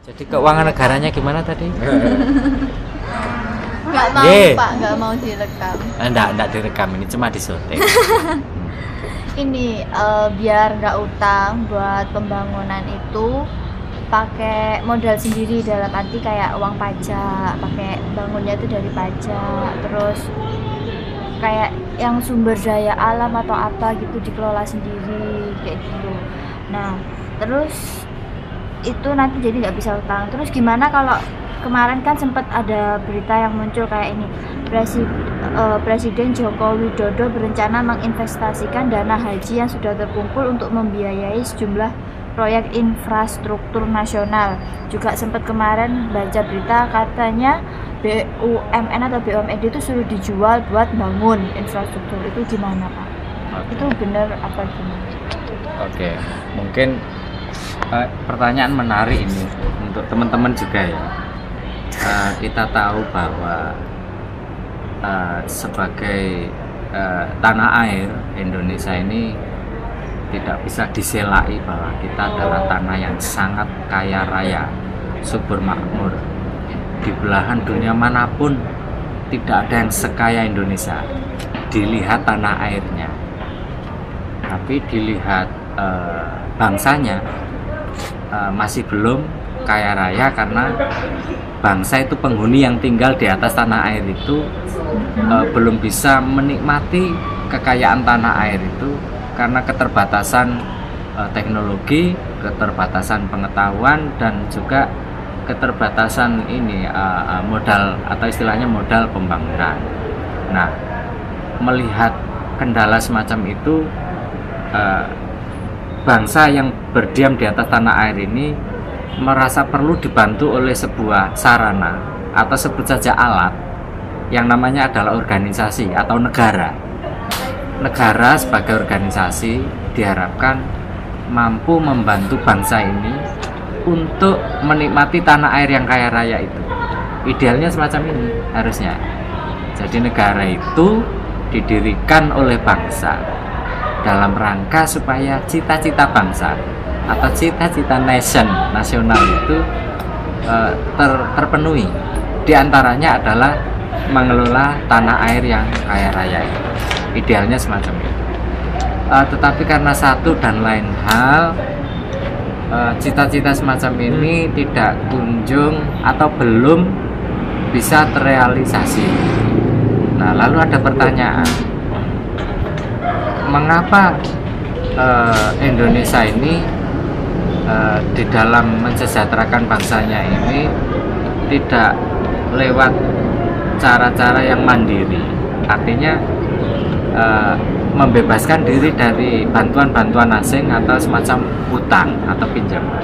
Jadi keuangan negaranya gimana tadi? Nggak mau Pak, nggak mau direkam. Enggak direkam, ini cuma disyuting. Ini biar nggak utang buat pembangunan itu pakai modal sendiri, dalam arti kayak uang pajak, pakai bangunnya itu dari pajak, terus kayak yang sumber daya alam atau apa gitu dikelola sendiri kayak gitu. Nah terus itu nanti jadi nggak bisa utang. Terus gimana kalau kemarin kan sempat ada berita yang muncul kayak ini, Presiden Joko Widodo berencana menginvestasikan dana haji yang sudah terkumpul untuk membiayai sejumlah proyek infrastruktur nasional. Juga sempat kemarin baca berita katanya BUMN atau BUMD itu suruh dijual buat bangun infrastruktur. Itu gimana Pak? Itu benar apa gimana? Oke, mungkin pertanyaan menarik ini untuk teman-teman juga ya. Kita tahu bahwa sebagai tanah air Indonesia ini tidak bisa diselai bahwa kita adalah tanah yang sangat kaya raya, subur makmur. Di belahan dunia manapun tidak ada yang sekaya Indonesia. Dilihat tanah airnya, tapi dilihat bangsanya masih belum kaya raya, karena bangsa itu penghuni yang tinggal di atas tanah air itu belum bisa menikmati kekayaan tanah air itu karena keterbatasan teknologi, keterbatasan pengetahuan, dan juga keterbatasan ini modal atau istilahnya modal pembangunan. Nah, melihat kendala semacam itu, bangsa yang berdiam di atas tanah air ini merasa perlu dibantu oleh sebuah sarana atau sebut saja alat yang namanya adalah organisasi atau negara. Negara sebagai organisasi diharapkan mampu membantu bangsa ini untuk menikmati tanah air yang kaya raya itu. Idealnya semacam ini harusnya. Jadi negara itu didirikan oleh bangsa dalam rangka supaya cita-cita bangsa atau cita-cita nasional itu terpenuhi. Di antaranya adalah mengelola tanah air yang kaya raya itu. Idealnya semacam itu. Tetapi karena satu dan lain hal, cita-cita semacam ini tidak kunjung atau belum bisa terrealisasi. Nah, lalu ada pertanyaan, mengapa Indonesia ini di dalam mensejahterakan bangsanya ini tidak lewat cara-cara yang mandiri, artinya membebaskan diri dari bantuan-bantuan asing atau semacam utang atau pinjaman.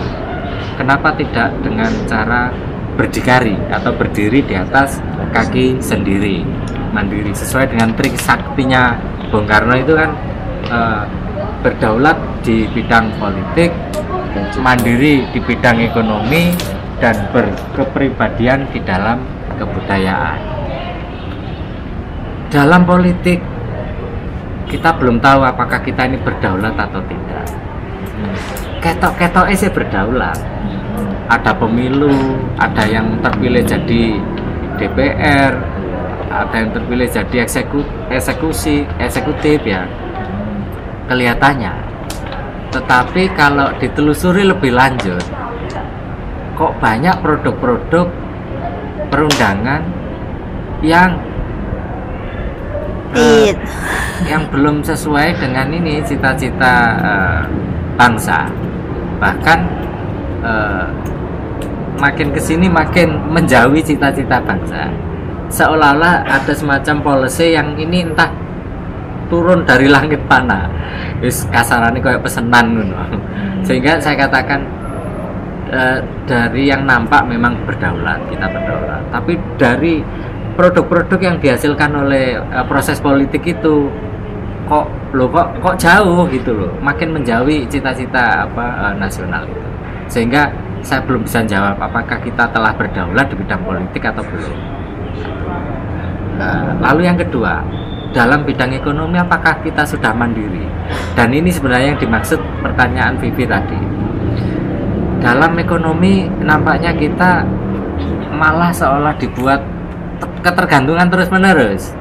Kenapa tidak dengan cara berdikari atau berdiri di atas kaki sendiri, mandiri, sesuai dengan trik saktinya Bung Karno itu kan, berdaulat di bidang politik, mandiri di bidang ekonomi, dan berkepribadian di dalam kebudayaan. Dalam politik kita belum tahu apakah kita ini berdaulat atau tidak. Ketok-ketoknya sih berdaulat. Ada pemilu, ada yang terpilih jadi DPR, ada yang terpilih jadi eksekutif ya, kelihatannya. Tetapi kalau ditelusuri lebih lanjut, kok banyak produk-produk perundangan yang yang belum sesuai dengan ini cita-cita bangsa. Bahkan makin kesini makin menjauhi cita-cita bangsa, seolah-olah ada semacam policy yang ini entah turun dari langit mana, kasarannya kayak pesenan gitu. Sehingga saya katakan dari yang nampak memang berdaulat, kita berdaulat, tapi dari produk-produk yang dihasilkan oleh proses politik itu kok jauh gitu loh, makin menjauhi cita-cita nasional itu. Sehingga saya belum bisa jawab apakah kita telah berdaulat di bidang politik atau belum. Lalu yang kedua, dalam bidang ekonomi apakah kita sudah mandiri? Dan ini sebenarnya yang dimaksud pertanyaan Vivi tadi. dalam ekonomi nampaknya kita malah seolah dibuat ketergantungan terus-menerus.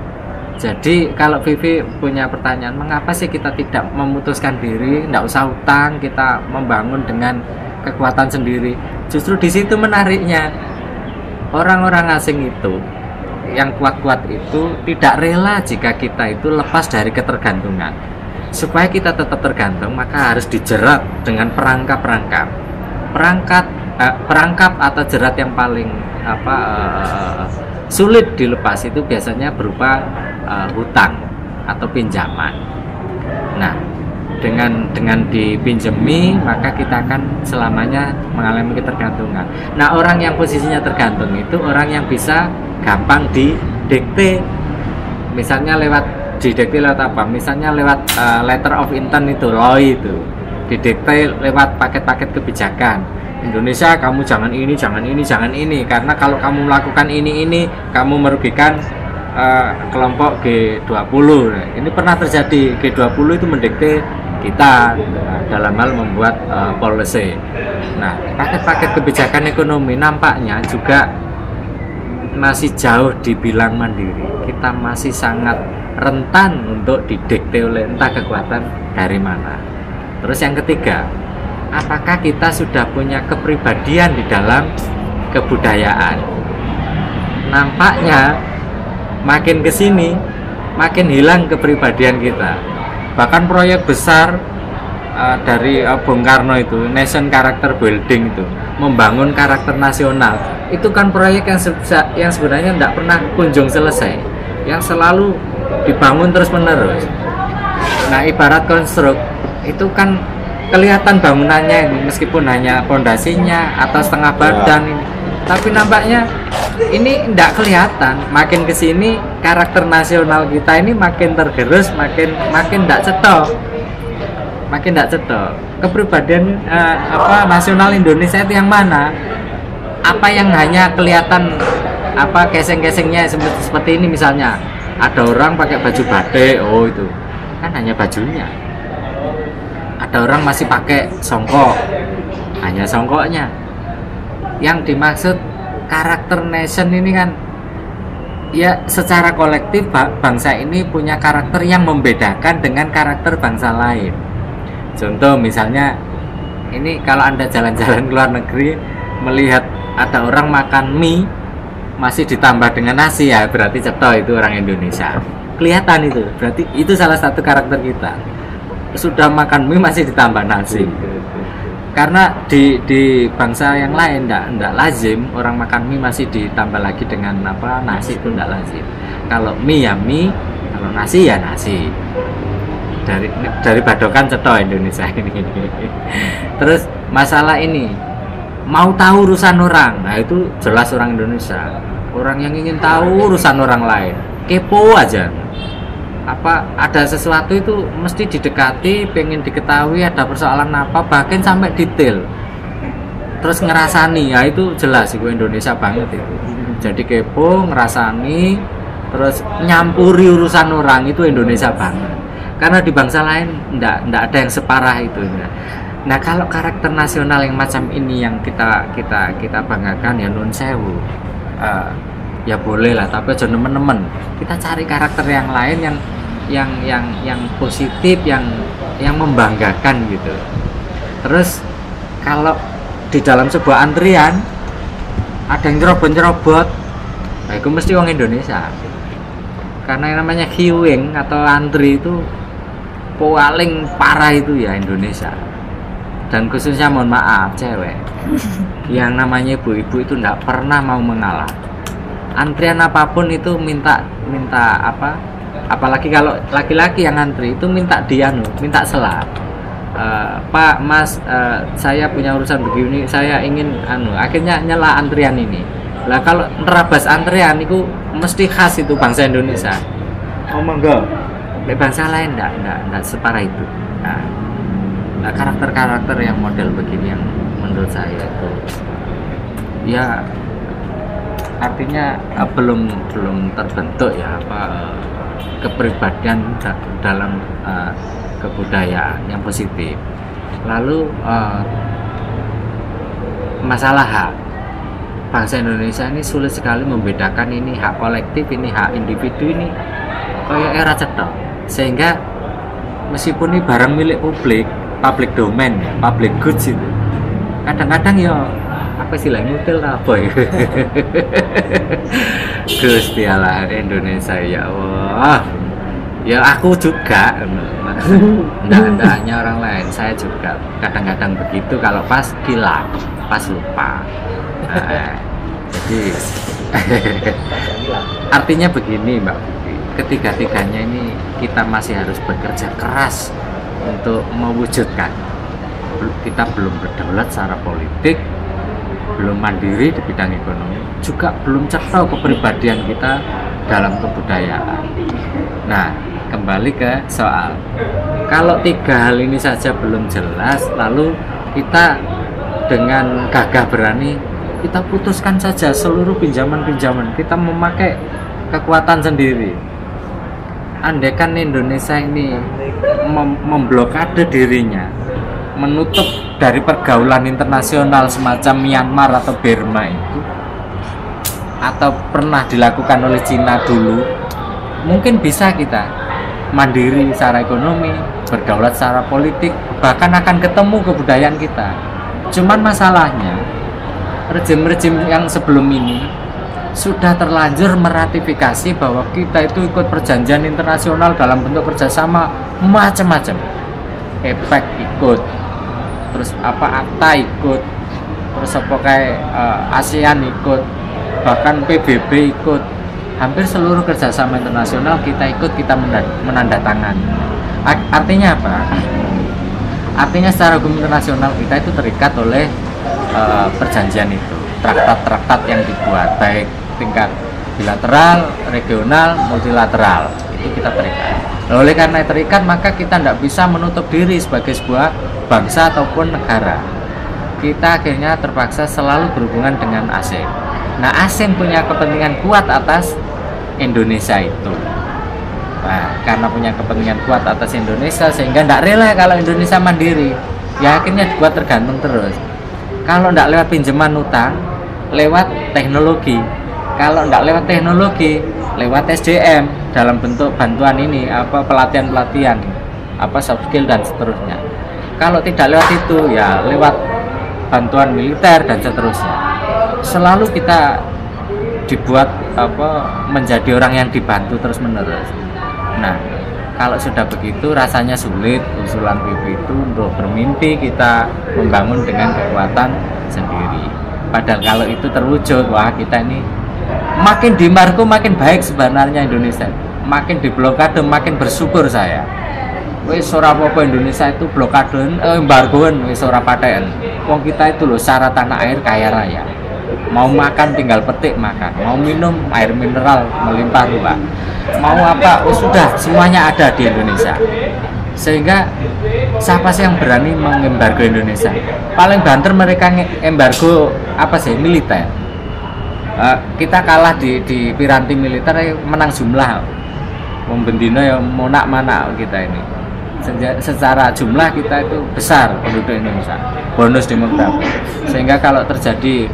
Jadi kalau Vivi punya pertanyaan, mengapa sih kita tidak memutuskan diri, tidak usah utang, kita membangun dengan kekuatan sendiri? Justru di situ menariknya. Orang-orang asing itu, yang kuat-kuat itu tidak rela jika kita itu lepas dari ketergantungan. Supaya kita tetap tergantung, maka harus dijerat dengan perangkap atau jerat yang paling sulit dilepas itu biasanya berupa hutang atau pinjaman. Nah, dengan dipinjemi maka kita akan selamanya mengalami ketergantungan. Nah, orang yang posisinya tergantung itu orang yang bisa gampang didikte. Misalnya didikte lewat apa? Misalnya lewat letter of intent itu, LOI itu. Didikte lewat paket-paket kebijakan. Indonesia, kamu jangan ini, jangan ini, jangan ini, karena kalau kamu melakukan ini kamu merugikan kelompok G20. Nah, ini pernah terjadi. G20 itu mendikte kita dalam hal membuat policy. Nah, paket-paket kebijakan ekonomi nampaknya juga masih jauh dibilang mandiri. Kita masih sangat rentan untuk didikte oleh entah kekuatan dari mana. Terus yang ketiga, apakah kita sudah punya kepribadian di dalam kebudayaan? Nampaknya makin kesini makin hilang kepribadian kita. Bahkan proyek besar dari Bung Karno itu, Nation Character Building itu, membangun karakter nasional, itu kan proyek yang sebenarnya tidak pernah kunjung selesai, yang selalu dibangun terus menerus. Nah, ibarat konstruk itu kan kelihatan bangunannya ini, meskipun hanya pondasinya atau setengah badan ini, tapi nampaknya ini tidak kelihatan. Makin kesini karakter nasional kita ini makin tergerus, makin tidak cetok, makin tidak cetok. Kepribadian nasional Indonesia itu yang mana? Apa yang hanya kelihatan geseng-gesengnya seperti ini, misalnya ada orang pakai baju batik, oh itu kan hanya bajunya. Ada orang masih pakai songkok, hanya songkoknya. Yang dimaksud karakter nation ini kan ya secara kolektif bangsa ini punya karakter yang membedakan dengan karakter bangsa lain. Contoh misalnya ini, kalau Anda jalan-jalan ke luar negeri melihat ada orang makan mie masih ditambah dengan nasi, ya berarti ceto itu orang Indonesia. Kelihatan itu, berarti itu salah satu karakter kita. Sudah makan mie masih ditambah nasi. Karena di bangsa yang lain enggak lazim orang makan mie masih ditambah lagi dengan nasi, itu enggak lazim. Kalau mie ya mie, kalau nasi ya nasi. Dari badokan ceto Indonesia ini. Terus masalah ini mau tahu urusan orang, nah itu jelas orang Indonesia. Orang yang ingin tahu urusan orang lain, kepo aja. Ada sesuatu itu mesti didekati, pengen diketahui ada persoalan apa, bahkan sampai detail. Terus ngerasani, ya itu jelas itu Indonesia banget itu. Jadi kepo, ngerasani, terus nyampuri urusan orang, itu Indonesia banget. Karena di bangsa lain enggak ada yang separah itu. Nah, kalau karakter nasional yang macam ini yang kita banggakan, ya nun sewu. Ya boleh lah, tapi jangan teman-teman. Kita cari karakter yang lain yang positif, yang membanggakan gitu. Terus kalau di dalam sebuah antrian ada yang nyerobot, nah itu mesti orang Indonesia. Karena yang namanya queuing atau antri itu paling parah itu ya Indonesia. Dan khususnya mohon maaf cewek, yang namanya ibu-ibu itu tidak pernah mau mengalah. Antrian apapun itu minta apalagi kalau laki-laki yang antri itu minta minta selah. Pak, Mas, saya punya urusan begini, saya ingin akhirnya nyela antrian ini. Lah kalau nerabas antrian itu mesti khas itu bangsa Indonesia. Oh monggo. Bangsa lain enggak separah itu. Nah, karakter-karakter yang model begini yang menurut saya itu ya artinya belum terbentuk ya kepribadian dalam kebudayaan yang positif. Lalu masalah hak. Bangsa Indonesia ini sulit sekali membedakan ini hak kolektif, ini hak individu, ini kayak era cetok. Sehingga meskipun ini barang milik publik, public domain, public goods itu, kadang-kadang ya apa sih lah ngutil apa ya. Gusti Allah Indonesia ya Allah. Ya aku juga, enggak hanya orang lain, saya juga kadang-kadang begitu kalau pas gila, pas lupa. Nah, jadi artinya begini Mbak Vivi, ketiga-tiganya ini kita masih harus bekerja keras untuk mewujudkan. Kita belum berdaulat secara politik, belum mandiri di bidang ekonomi, juga belum cetha kepribadian kita dalam kebudayaan. Nah, kembali ke soal, kalau tiga hal ini saja belum jelas, lalu kita dengan gagah berani kita putuskan saja seluruh pinjaman-pinjaman, kita memakai kekuatan sendiri. Andaikan Indonesia ini memblokade dirinya, menutup dari pergaulan internasional semacam Myanmar atau Burma itu, atau pernah dilakukan oleh Cina dulu, mungkin bisa kita mandiri secara ekonomi, berdaulat secara politik, bahkan akan ketemu kebudayaan kita. Cuman masalahnya rejim-rejim yang sebelum ini sudah terlanjur meratifikasi bahwa kita itu ikut perjanjian internasional dalam bentuk kerjasama macam-macam. APEC ikut, terus apa ACTA ikut, terus apa kayak ASEAN ikut, bahkan PBB ikut. Hampir seluruh kerjasama internasional kita ikut, kita menandatangani. Artinya apa? Artinya secara hukum internasional kita itu terikat oleh perjanjian itu, traktat-traktat yang dibuat, baik tingkat bilateral, regional, multilateral, itu kita terikat. Oleh karena terikat, maka kita tidak bisa menutup diri sebagai sebuah bangsa ataupun negara. Kita akhirnya terpaksa selalu berhubungan dengan asing. Nah, asing punya kepentingan kuat atas Indonesia itu. Nah, karena punya kepentingan kuat atas Indonesia, sehingga tidak rela kalau Indonesia mandiri. Ya akhirnya dibuat tergantung terus. Kalau tidak lewat pinjaman utang, lewat teknologi. Kalau tidak lewat teknologi, lewat SDM dalam bentuk bantuan ini, apa pelatihan-pelatihan, apa soft skill dan seterusnya. Kalau tidak lewat itu, ya lewat bantuan militer dan seterusnya. Selalu kita dibuat menjadi orang yang dibantu terus-menerus. Nah, kalau sudah begitu rasanya sulit usulan PP itu untuk bermimpi kita membangun dengan kekuatan sendiri. Padahal kalau itu terwujud, wah kita ini makin diembargo makin baik sebenarnya Indonesia. Makin diblokade makin bersyukur saya. Wis ora apa-apa Indonesia itu blokade embargoan wis ora paten. Wong kita itu loh syarat tanah air kaya raya. Mau makan tinggal petik makan, mau minum air mineral melimpah ruah, mau apa sudah semuanya ada di Indonesia. Sehingga siapa sih yang berani mengembargo Indonesia? Paling banter mereka embargo apa sih, militer. Kita kalah di piranti militer, menang jumlah, membendino ya monak mana kita ini. Secara jumlah kita itu besar penduduk Indonesia, bonus demografi, sehingga kalau terjadi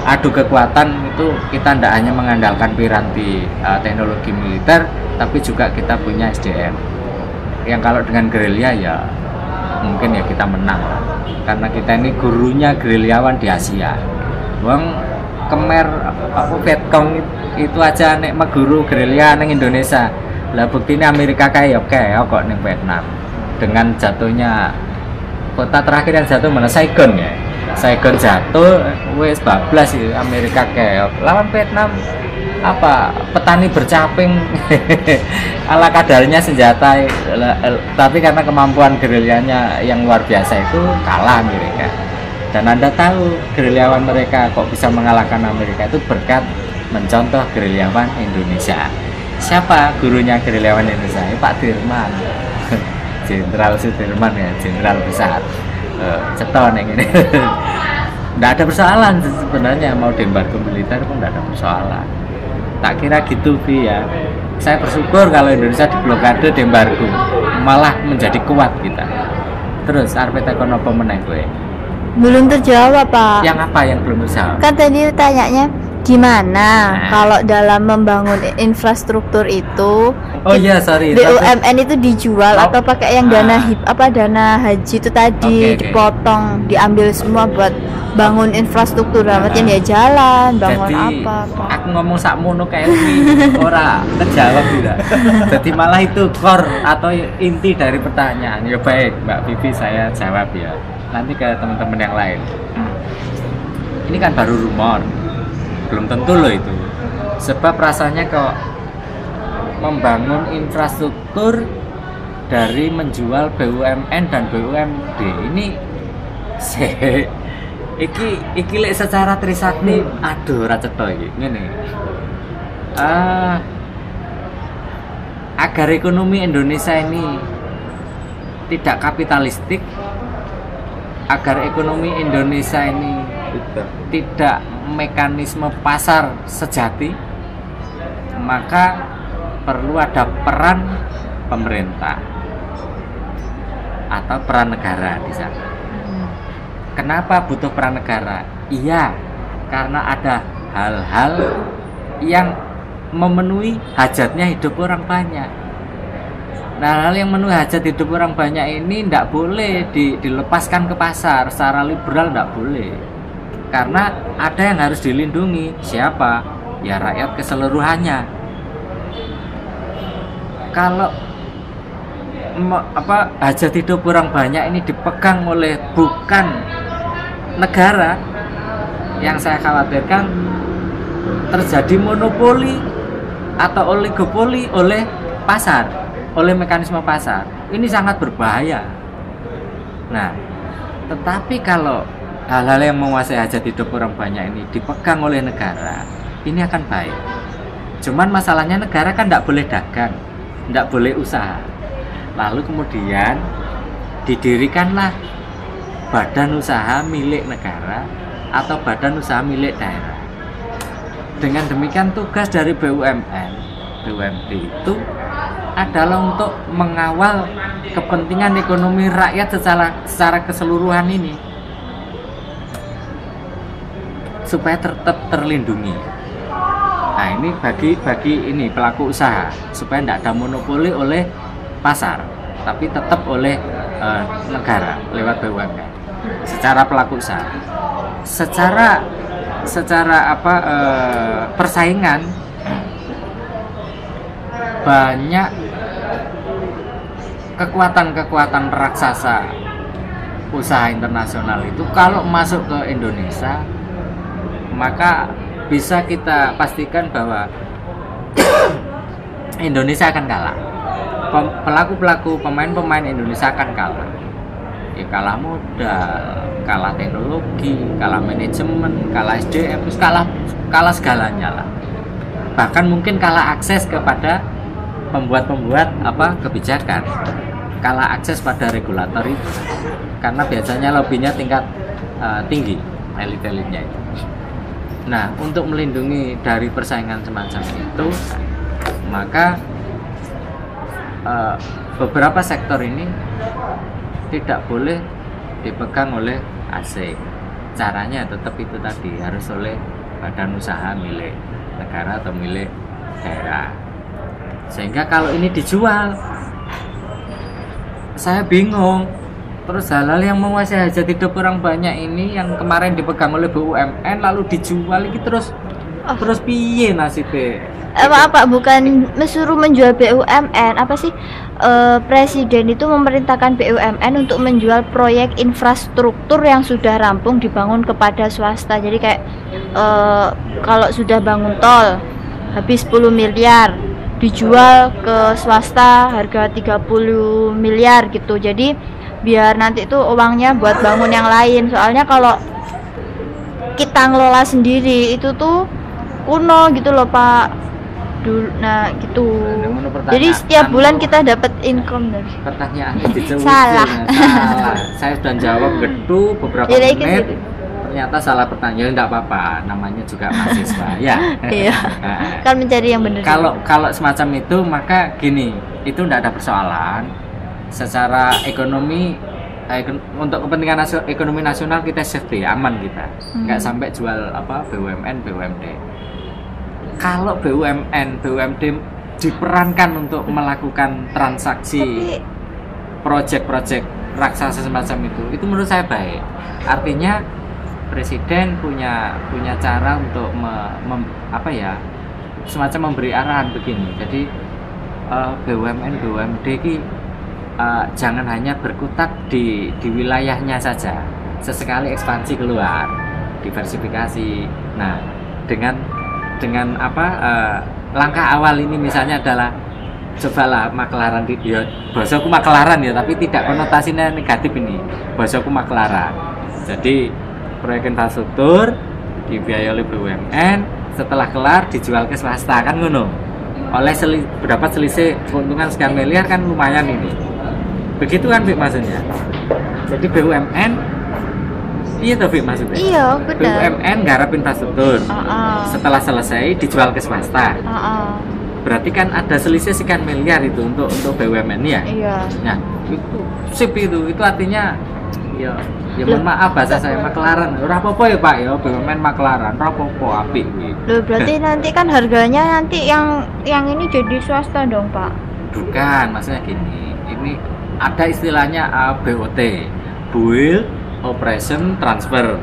adu kekuatan itu kita tidak hanya mengandalkan piranti teknologi militer, tapi juga kita punya SDM yang kalau dengan gerilya ya mungkin ya kita menang, karena kita ini gurunya gerilyawan di Asia. Wong Khmer apa Vietcong itu aja nek meguru gerilya neng Indonesia. Lah buktinya Amerika kayak kok ning Vietnam. Dengan jatuhnya kota terakhir yang jatuh mana, Saigon ya. Saigon jatuh wis bablas itu Amerika kayak lawan Vietnam apa petani bercaping ala kadarnya senjata, tapi karena kemampuan gerilyanya yang luar biasa itu kalah Amerika. Dan Anda tahu gerilyawan mereka kok bisa mengalahkan Amerika itu berkat mencontoh gerilyawan Indonesia. Siapa gurunya gerilyawan Indonesia? Pak Dirman, Jenderal Sudirman ya, jenderal besar. Ceton yang ini. Tidak ada persoalan sebenarnya, mau diembargo militer pun tidak ada persoalan. Tak kira gitu Vi ya. Saya bersyukur kalau Indonesia diblokade, diembargo, malah menjadi kuat kita. Terus arep tekon apa meneh kowe? Belum terjawab, Pak. Yang apa yang belum terjawab? Kan tadi tanyanya gimana Nah. kalau dalam membangun infrastruktur itu Oh iya, sorry. BUMN itu dijual Oh. atau pakai yang dana dana haji itu tadi Oke. dipotong, diambil semua buat bangun infrastruktur, artinya ya jalan, bangun Jadi, apa. aku ngomong sakmono kayak ini ora kejawab tidak. Jadi malah itu core atau inti dari pertanyaan. Ya baik, Mbak Vivi, saya jawab ya. Nanti ke teman-teman yang lain. Ini kan baru rumor, belum tentu loh itu. Sebab rasanya kok membangun infrastruktur dari menjual BUMN dan BUMD ini iki lek secara Trisakti aduh ora cetha iki ngene. Agar ekonomi Indonesia ini tidak kapitalistik, agar ekonomi Indonesia ini tidak mekanisme pasar sejati, maka perlu ada peran pemerintah atau peran negara di sana. Kenapa butuh peran negara? Iya, karena ada hal-hal yang memenuhi hajatnya hidup orang banyak. Nah, hal yang memenuhi hajat hidup orang banyak ini tidak boleh dilepaskan ke pasar secara liberal, tidak boleh. Karena ada yang harus dilindungi. Siapa? Ya rakyat keseluruhannya. Kalau hajat hidup orang banyak ini dipegang oleh bukan negara, yang saya khawatirkan terjadi monopoli atau oligopoli oleh pasar, oleh mekanisme pasar. Ini sangat berbahaya. Nah, tetapi kalau hal-hal yang menguasai hajat hidup orang banyak ini dipegang oleh negara, ini akan baik. Cuman masalahnya negara kan tidak boleh dagang, tidak boleh usaha. Lalu kemudian didirikanlah badan usaha milik negara atau badan usaha milik daerah. Dengan demikian tugas dari BUMN, BUMD itu adalah untuk mengawal kepentingan ekonomi rakyat secara keseluruhan ini supaya tetap terlindungi. Nah, ini bagi ini pelaku usaha supaya tidak ada monopoli oleh pasar, tapi tetap oleh negara lewat BUMN secara pelaku usaha. Secara persaingan banyak kekuatan raksasa usaha internasional itu kalau masuk ke Indonesia, maka bisa kita pastikan bahwa Indonesia akan kalah. Pelaku-pelaku pemain Indonesia akan kalah. Ya, kalah modal, kalah teknologi, kalah manajemen, kalah SDM, terus kalah segalanya lah. Bahkan mungkin kalah akses kepada pembuat kebijakan, kalah akses pada regulator itu, karena biasanya lobbynya tingkat tinggi, elit-elitnya itu. Nah, untuk melindungi dari persaingan semacam itu, maka beberapa sektor ini tidak boleh dipegang oleh asing. Caranya tetap itu tadi, harus oleh badan usaha milik negara atau milik daerah. Sehingga kalau ini dijual, saya bingung. Terus hal-hal yang menguasai hajat hidup orang banyak ini yang kemarin dipegang oleh BUMN lalu dijual ini terus piye nasibnya? Apa bukan suruh menjual BUMN, apa sih, presiden itu memerintahkan BUMN untuk menjual proyek infrastruktur yang sudah rampung dibangun kepada swasta. Jadi kayak kalau sudah bangun tol habis 10 miliar dijual ke swasta harga 30 miliar gitu. Jadi biar nanti itu uangnya buat bangun yang lain. Soalnya kalau kita ngelola sendiri itu tuh kuno gitu loh, Pak. Nah gitu. Jadi setiap bulan kita dapat income dari. Pertanyaan Salah. Saya sudah jawab gedung beberapa menit. Ternyata salah pertanyaan, tidak apa-apa. Namanya juga mahasiswa, ya. Iya. Kan mencari yang benar. Kalau semacam itu, maka gini, itu tidak ada persoalan. Secara ekonomi untuk kepentingan ekonomi nasional kita safety, aman kita, nggak sampai jual BUMN, BUMD. Kalau BUMN, BUMD diperankan untuk melakukan transaksi proyek-proyek raksasa semacam itu menurut saya baik. Artinya presiden punya cara untuk semacam memberi arahan begini. Jadi BUMN, BUMD ini jangan hanya berkutat di wilayahnya saja, sesekali ekspansi keluar, diversifikasi. Nah, dengan langkah awal ini misalnya adalah cobalah makelaran ya, bahasaku makelaran ya, tapi tidak konotasinya negatif ini. Bahasaku makelaran. Jadi proyek infrastruktur dibiayai oleh BUMN, setelah kelar dijual ke swasta, kan ngono. Oleh berdapat selisih keuntungan sekian miliar, kan lumayan ini. Begitu kan Fik maksudnya. Jadi BUMN iya toh Fik maksudnya. Iya, benar. BUMN garap infrastruktur. Setelah selesai dijual ke swasta. Berarti kan ada selisih sekian miliar itu untuk BUMN ya. Iya. Nah, itu sip itu artinya ya mohon maaf bahasa saya makelaran. Ora apa-apa ya Pak ya, BUMN makelaran, ora apa-apa, apik kuwi. Loh, berarti nanti kan harganya nanti yang ini jadi swasta dong, Pak. Bukan, maksudnya gini. Ini ada istilahnya BOT, Build Operation Transfer.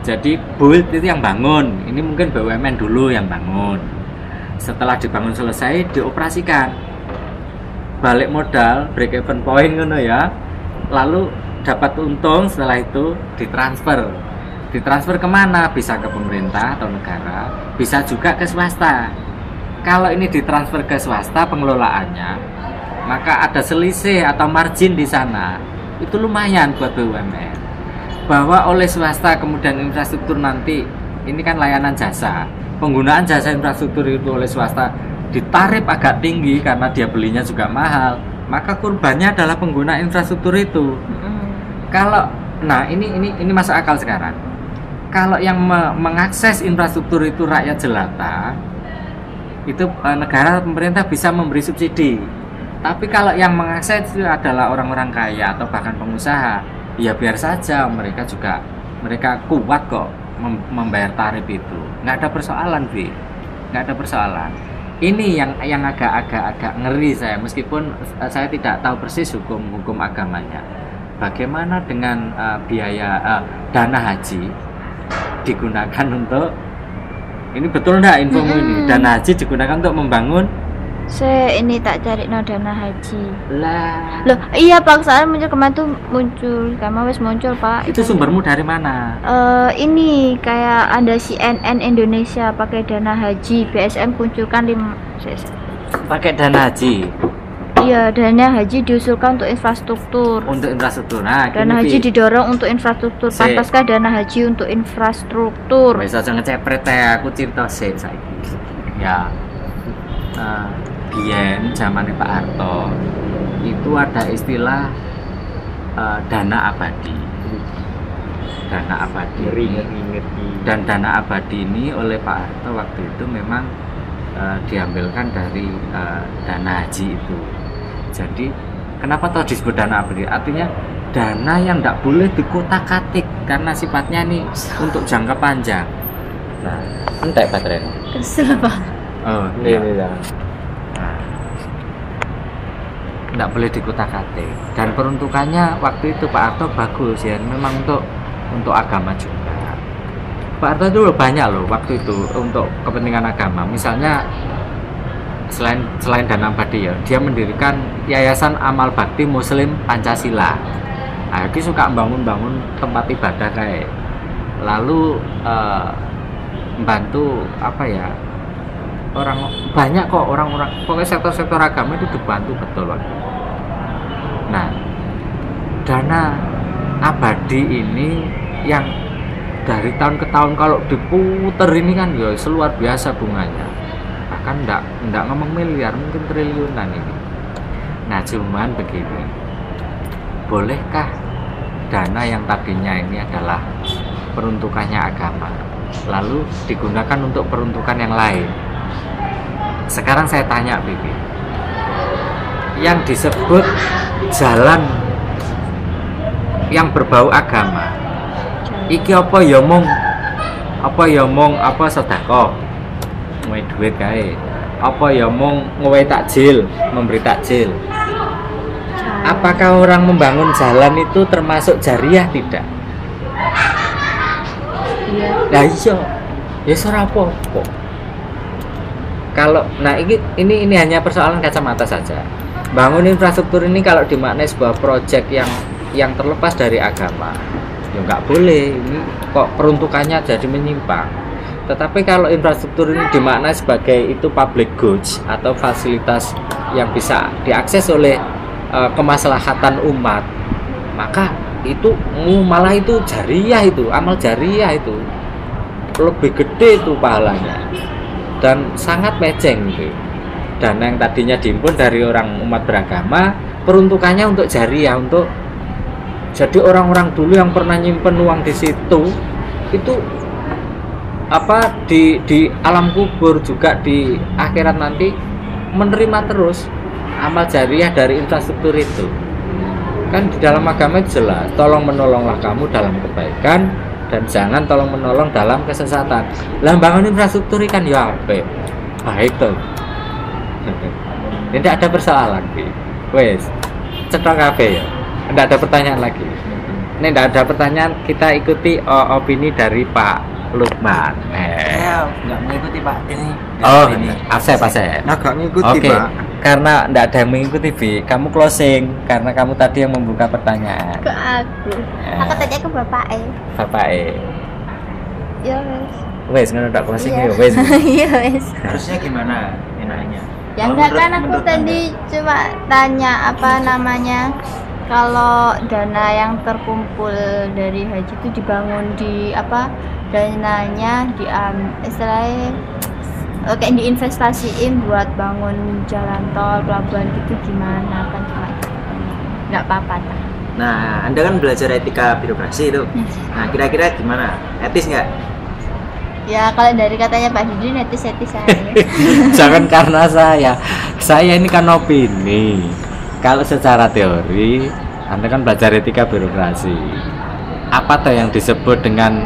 Jadi build itu yang bangun, ini mungkin BUMN dulu yang bangun. Setelah dibangun selesai dioperasikan, balik modal, break even point ngono ya. Lalu dapat untung, setelah itu ditransfer kemana? Bisa ke pemerintah atau negara, bisa juga ke swasta. Kalau ini ditransfer ke swasta pengelolaannya, maka ada selisih atau margin di sana, itu lumayan buat BUMN. Bahwa oleh swasta kemudian infrastruktur nanti, ini kan layanan jasa, penggunaan jasa infrastruktur itu oleh swasta ditarif agak tinggi karena dia belinya juga mahal, maka kurbannya adalah pengguna infrastruktur itu. Kalau ini masuk akal sekarang. Kalau yang mengakses infrastruktur itu rakyat jelata, itu negara pemerintah bisa memberi subsidi. Tapi kalau yang mengakses itu adalah orang-orang kaya atau bahkan pengusaha, ya biar saja, mereka kuat kok membayar tarif itu. Nggak ada persoalan, Vi. Nggak ada persoalan. Ini yang agak ngeri saya, meskipun saya tidak tahu persis hukum agamanya. Bagaimana dengan biaya dana haji digunakan untuk, ini betul enggak infomu ini? Dana haji digunakan untuk membangun. Ini tak cari dana haji. Lah. Loh, iya Pak, soalnya muncul Pak. Itu sumbermu dari mana? Ini kayak ada CNN Indonesia pakai dana haji, BSM kunculkan pakai dana haji. Iya, dana haji diusulkan untuk infrastruktur. Untuk infrastruktur. Nah, dana haji didorong untuk infrastruktur. Pantaskah dana haji untuk infrastruktur? Wis aja ngecepret ya, aku cerita saiki. Ya. Biyen zaman Pak Harto itu ada istilah dana abadi. Dana abadi. Dan dana abadi ini oleh Pak Harto waktu itu memang diambilkan dari dana haji itu. Jadi kenapa tahu disebut dana abadi? Artinya dana yang tidak boleh dikotak-katik karena sifatnya nih untuk jangka panjang. Nah, entek baterai. Kesel Pak. Oh iya. Tidak boleh dikotak-katik. Dan peruntukannya waktu itu Pak Harto bagus ya, memang untuk agama juga. Pak Harto itu banyak loh waktu itu untuk kepentingan agama. Misalnya selain dana abadi ya, dia mendirikan Yayasan Amal Bakti Muslim Pancasila. Nah, dia suka bangun tempat ibadah kayak. Lalu membantu banyak kok orang-orang, pokoknya sektor-sektor agama itu dibantu betul waktu. Nah, dana abadi ini yang dari tahun ke tahun kalau diputer ini kan ya luar biasa bunganya. Bahkan enggak ngomong miliar, mungkin triliunan ini. Nah, cuman begini, bolehkah dana yang tadinya ini adalah peruntukannya agama lalu digunakan untuk peruntukan yang lain? Sekarang saya tanya Bibi, yang disebut jalan yang berbau agama. Iki apa ya mung sedekah. Ngowe duit kae. Apa ya mung ngowe takjil, memberi takjil. Apakah orang membangun jalan itu termasuk jariah? Tidak. Iya. Lah iya. Ya ora apa-apa. Kalau ini hanya persoalan kacamata saja. Bangun infrastruktur ini kalau dimaknai sebuah proyek yang terlepas dari agama, ya nggak boleh. Ini kok peruntukannya jadi menyimpang. Tetapi kalau infrastruktur ini dimaknai sebagai itu public goods atau fasilitas yang bisa diakses oleh kemaslahatan umat, maka itu malah itu jariah, itu amal jariah, itu lebih gede itu pahalanya dan sangat mejeng gitu. Dana yang tadinya diimpun dari orang umat beragama peruntukannya untuk jariah, untuk jadi orang-orang dulu yang pernah nyimpen uang di situ itu di alam kubur juga di akhirat nanti menerima terus amal jariah dari infrastruktur itu. Kan di dalam agama jelas, tolong menolonglah kamu dalam kebaikan dan jangan tolong menolong dalam kesesatan. Lah bangun infrastruktur kan ya apik. Baik tuh. Tidak ada persoalan ki. Wes, cetok kabeh ya. Tidak ada pertanyaan lagi. Ini tidak ada pertanyaan, kita ikuti opini dari Pak Lukman. Ya, nggak mengikuti Pak ini. Oh, ini. Asep. Nggak mengikuti Oke. Pak. Karena tidak ada yang mengikuti, Bi. Kamu closing karena kamu tadi yang membuka pertanyaan. Ke aku. Aku tanya ke bapak Bapak Ya wes. wes ngono tak closing Iya. ya wes. Iya wes. Harusnya gimana enaknya? Ya Kalau enggak kan menurut- aku menurut tadi cuma tanya apa namanya, kalau dana yang terkumpul dari haji itu dibangun di apa, dananya istilahnya kayak diinvestasiin buat bangun jalan tol, pelabuhan gitu gimana kan, cuma nggak apa-apa tak. Nah, Anda kan belajar etika birokrasi itu. Nah, kira-kira gimana? Etis nggak? Ya kalau dari katanya Pak Didi netis-netis aja. Jangan karena saya ini kan opini. Kalau secara teori, Anda kan belajar etika birokrasi. Apa tuh yang disebut dengan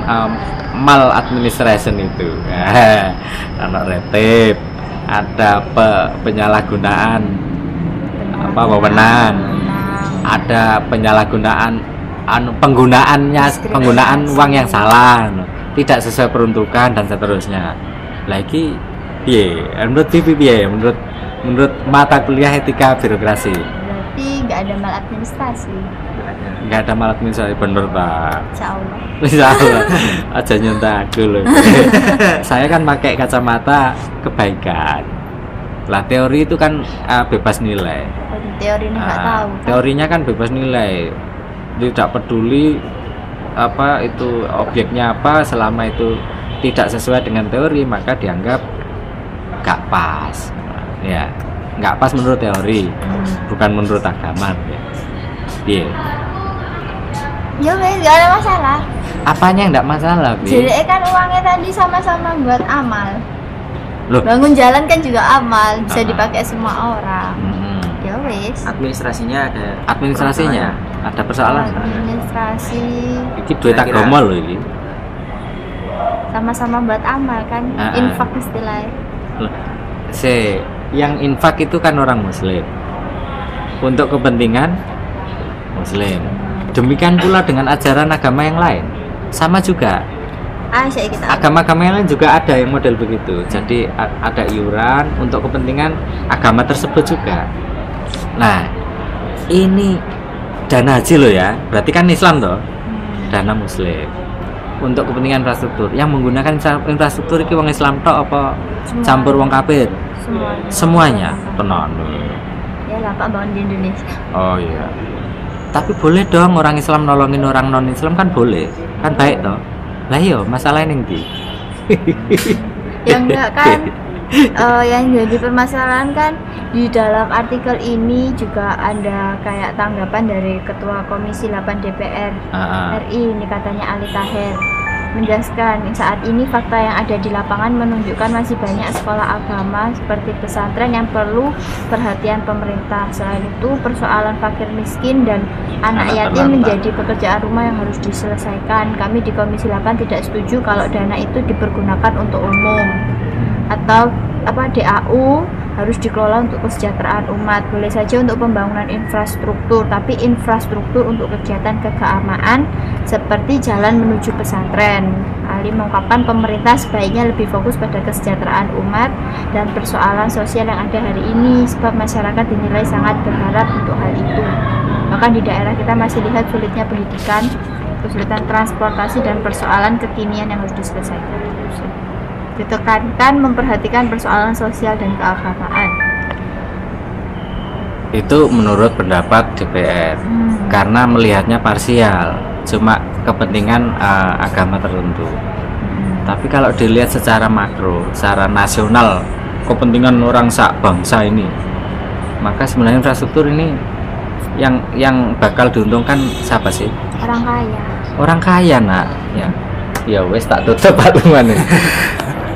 maladministration itu? Ada retip, ada penyalahgunaan wewenang, ada penyalahgunaan penggunaan uang yang salah, tidak sesuai peruntukan dan seterusnya. Lagi menurut menurut mata kuliah etika birokrasi Berarti nggak ada maladministrasi, nggak ada maladministrasi, bener Pak. insya Allah. Aja nyontek aku loh. Saya kan pakai kacamata kebaikan. Lah teori itu kan bebas nilai. Teori ini nggak tahu kan? Teorinya kan bebas nilai, tidak peduli apa itu objeknya apa, selama itu tidak sesuai dengan teori maka dianggap nggak pas. Ya, nggak pas menurut teori, bukan menurut agama. Iya. Ya wes, nggak ada masalah. Apanya yang nggak masalah, Bi? Jadi kan uangnya tadi sama-sama buat amal. Loh. Bangun jalan kan juga amal, bisa Ah. dipakai semua orang. Mm-mm. Ya wes. Administrasinya ada. Administrasinya ada persoalan. Administrasi Iki duit Kira-kira. agama loh ini. sama-sama buat amal kan, infak istilahnya. Yang infak itu kan orang muslim untuk kepentingan muslim. Demikian pula dengan ajaran agama yang lain, sama juga. Saya kita Agama-agama yang lain juga ada yang model begitu. Jadi ada iuran untuk kepentingan agama tersebut juga. Nah, ini dana haji loh ya. Berarti kan Islam toh, dana muslim untuk kepentingan infrastruktur. Yang menggunakan infrastruktur itu wong Islam tok apa campur wong kafir? Semuanya tenan. Ya lah Pak, bangun di Indonesia. Oh iya. Tapi boleh dong orang Islam nolongin orang non Islam, kan boleh, kan baik toh. Lah iya, masalah ning ndi? Ya enggak kan. Yang jadi permasalahan kan di dalam artikel ini juga ada kayak tanggapan dari Ketua Komisi 8 DPR Ah, RI, ini katanya Ali Taher. menjelaskan saat ini fakta yang ada di lapangan menunjukkan masih banyak sekolah agama seperti pesantren yang perlu perhatian pemerintah. Selain itu, persoalan fakir miskin dan anak yatim menjadi pekerjaan rumah yang harus diselesaikan. Kami di Komisi 8 tidak setuju kalau dana itu dipergunakan untuk umum atau DAU harus dikelola untuk kesejahteraan umat. Boleh saja untuk pembangunan infrastruktur, tapi infrastruktur untuk kegiatan keagamaan seperti jalan menuju pesantren. Ali mengungkapkan pemerintah sebaiknya lebih fokus pada kesejahteraan umat dan persoalan sosial yang ada hari ini, sebab masyarakat dinilai sangat berharap untuk hal itu. Bahkan di daerah kita masih lihat sulitnya pendidikan, kesulitan transportasi dan persoalan kekinian yang harus diselesaikan. Ditekankan memperhatikan persoalan sosial dan keagamaan. Itu menurut pendapat DPR karena melihatnya parsial, cuma kepentingan agama tertentu. Tapi kalau dilihat secara makro, secara nasional, kepentingan orang sak bangsa ini, maka sebenarnya infrastruktur ini yang bakal diuntungkan siapa sih? Orang kaya. Orang kaya, nak. Ya wes tak tutup patungan.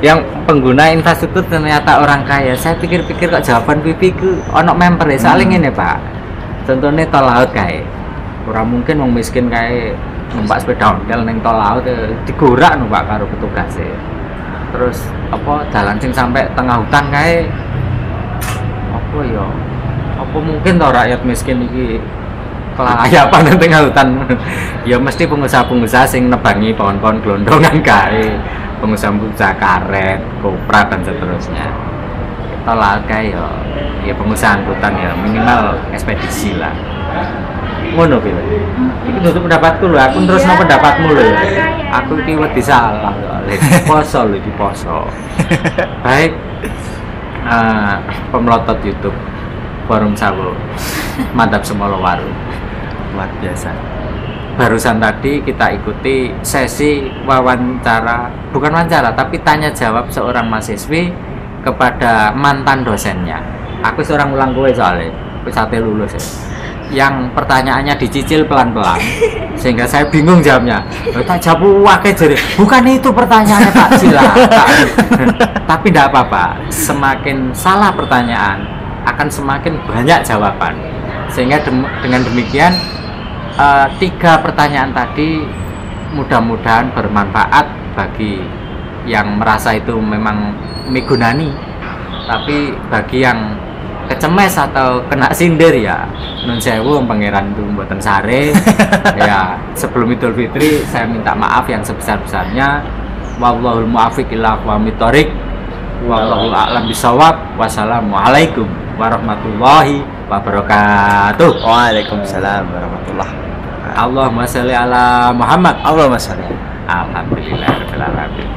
Yang pengguna infrastruktur ternyata orang kaya. Saya pikir-pikir kok jawaban pipi ku ono member ya saling ini Pak. Contohnya tol laut kae. Orang mungkin wong miskin kae numpak sepeda ontel ning tol laut digurak numpak karo petugas e. Terus dalan sing sampai tengah hutan kae apa mungkin to rakyat miskin iki kelayapan tengah hutan. Ya mesti pengusaha-pengusaha sing nebangi pohon-pohon glondongan kae. Pengusaha-pengusaha karet, kopra dan seterusnya. Kita lah kayak ya pengusaha angkutan ya minimal ekspedisi lah. Ngono pil. Iki nutup pendapatku lho, aku terus no pendapatmu lho ya. Aku iki wedi salah poso lho di poso. Baik. Pemelotot YouTube Forum Sawo. Mantap Semolo Waru. Luar biasa. Barusan tadi kita ikuti sesi bukan wawancara tapi tanya jawab seorang mahasiswi kepada mantan dosennya. Aku seorang ulang kowe soalnya sate lulus ya. Yang pertanyaannya dicicil pelan-pelan sehingga saya bingung jawabnya. Tak jawab wae jadi bukan itu pertanyaannya Pak Sila. Tapi tidak apa-apa, semakin salah pertanyaan akan semakin banyak jawaban, sehingga dengan demikian 3 pertanyaan tadi mudah-mudahan bermanfaat bagi yang merasa itu memang migunani, tapi bagi yang kecemes atau kena sindir ya nun sewu pangeran itu mboten sare. Ya sebelum Idul Fitri saya minta maaf yang sebesar-besarnya. Wallahul muwaffiq ila aqwamit thoriq. Wallahu a'lam bishawab. Wassalamualaikum warahmatullahi wabarakatuh. Waalaikumsalam warahmatullahi. Allahumma sholli ala Muhammad. Allahumma sholli. Alhamdulillah rabbil alamin.